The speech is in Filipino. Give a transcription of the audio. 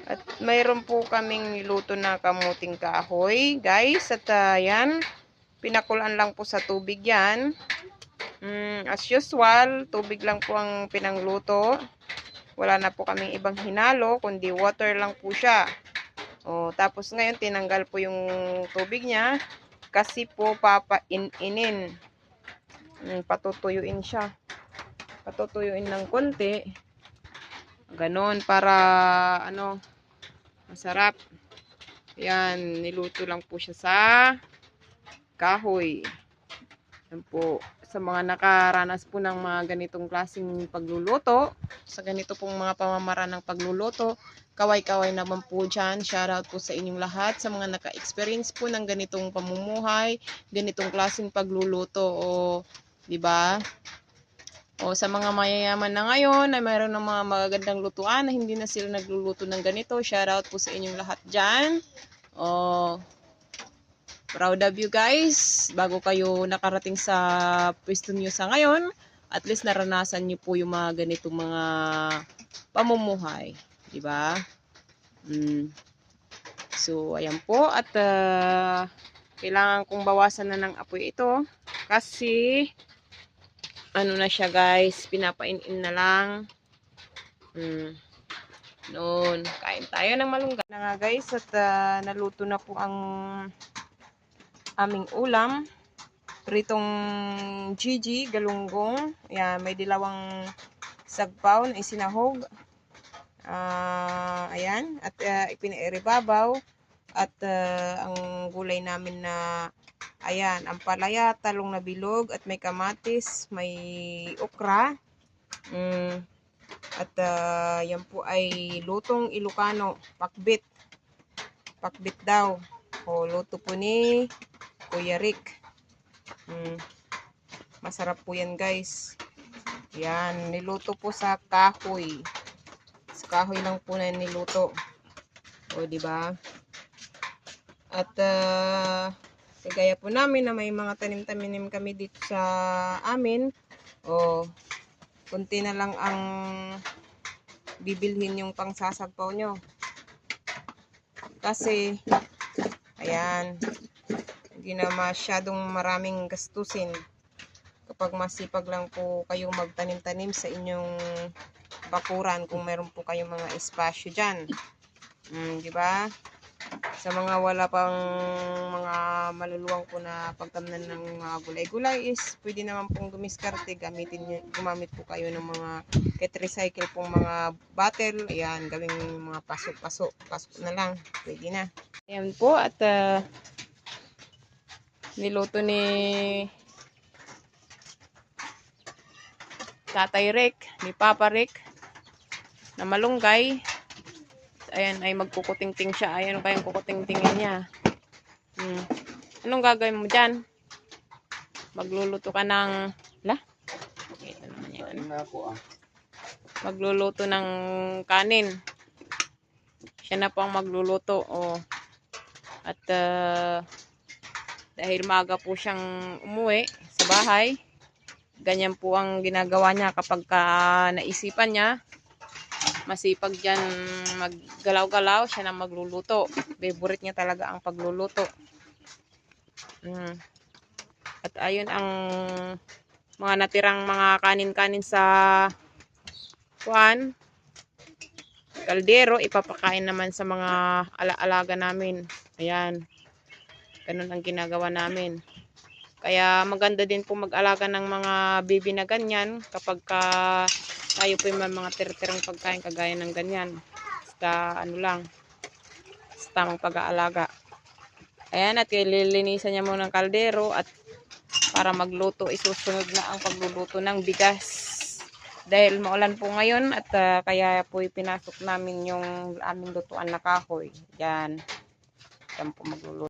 At mayroon po kaming niluto na kamuting kahoy, guys. At yan, pinakulan lang po sa tubig yan. As usual, tubig lang po ang pinangluto. Wala na po kaming ibang hinalo, kundi water lang po siya. Tapos ngayon, tinanggal po yung tubig niya. Kasi po, papainin. Patutuyuin siya. Patutuyuin ng konti. Ganon, para, masarap. Yan, niluto lang po siya sa kahoy. Yan po. Sa mga nakaranas po ng mga ganitong klaseng pagluluto, sa ganito pong mga pamamaraan ng pagluluto, kaway-kaway naman po dyan. Shoutout po sa inyong lahat, sa mga naka-experience po ng ganitong pamumuhay, ganitong klaseng pagluluto, di ba? Sa mga mayayaman na ngayon, ay mayroon ng mga magagandang lutuan na hindi na sila nagluluto ng ganito. Shoutout po sa inyong lahat dyan. Proud of you guys. Bago kayo nakarating sa pwesto nyo sa ngayon, at least naranasan nyo po yung mga ganitong mga pamumuhay. Diba? So, ayan po. At kailangan kong bawasan na ng apoy ito. Kasi, na siya guys, pinapain-in na lang. Noon, kain tayo ng malunggay na nga guys. At naluto na po ang aming ulam. Pritong Gigi, galunggong. Ayan, may dilawang sagpaw na isinahog. Ayan, at ipinairibabaw. At ang gulay namin na, ayan, ang palaya, talong na bilog, at may kamatis, may okra. At yan po ay lutong Ilocano, pakbit. Pakbit daw. Luto po ni Kuya Rick. Masarap po yan guys. Yan, niluto po sa kahoy. Sa kahoy lang po na niluto. Diba? At kagaya po namin na may mga tanim-tanim kami dito sa amin. Kunti na lang ang bibilhin yung pangsasagpaw nyo. Kasi ayan, hindi na masyadong maraming gastusin kapag masipag lang po kayong magtanim-tanim sa inyong bakuran, kung meron po kayong mga espasyo dyan. Diba? Sa mga wala pang mga maluluwang po na pagtamnan ng mga gulay-gulay is pwede naman pong dumiskarte, gumamit po kayo ng mga recycle pong mga bottle. Ayan, gawing mga pasok na lang, pwede na. Ayan po, at niluto ni Tatay Rick, ni Papa Rick, na malunggay. Ayan, ay magkukuting-ting siya. Ayan, kayang kukuting-tingin niya. Anong gagawin mo dyan? Magluluto ka ng, ito naman yan. Magluluto ng kanin. Siya na po ang magluluto. At dahil maaga po siyang umuwi sa bahay, ganyan po ang ginagawa niya kapag naisipan niya. Masipag dyan maggalaw-galaw, siya na magluluto. Favorite niya talaga ang pagluluto. At ayun ang mga natirang mga kanin-kanin sa kaldero, ipapakain naman sa mga alaga namin. Ayan, ganun ang ginagawa namin. Kaya maganda din po mag-alaga ng mga baby na ganyan kapag tayo po yung mga tira-tirang pagkain kagaya ng ganyan. Basta sa tamang pag-aalaga. Ayan, at ililinisan niya muna ng kaldero at para magluto, isusunod na ang pagluluto ng bigas. Dahil maulan po ngayon at kaya po pinasok namin yung aming lutuan na kahoy. Yan po magluluto.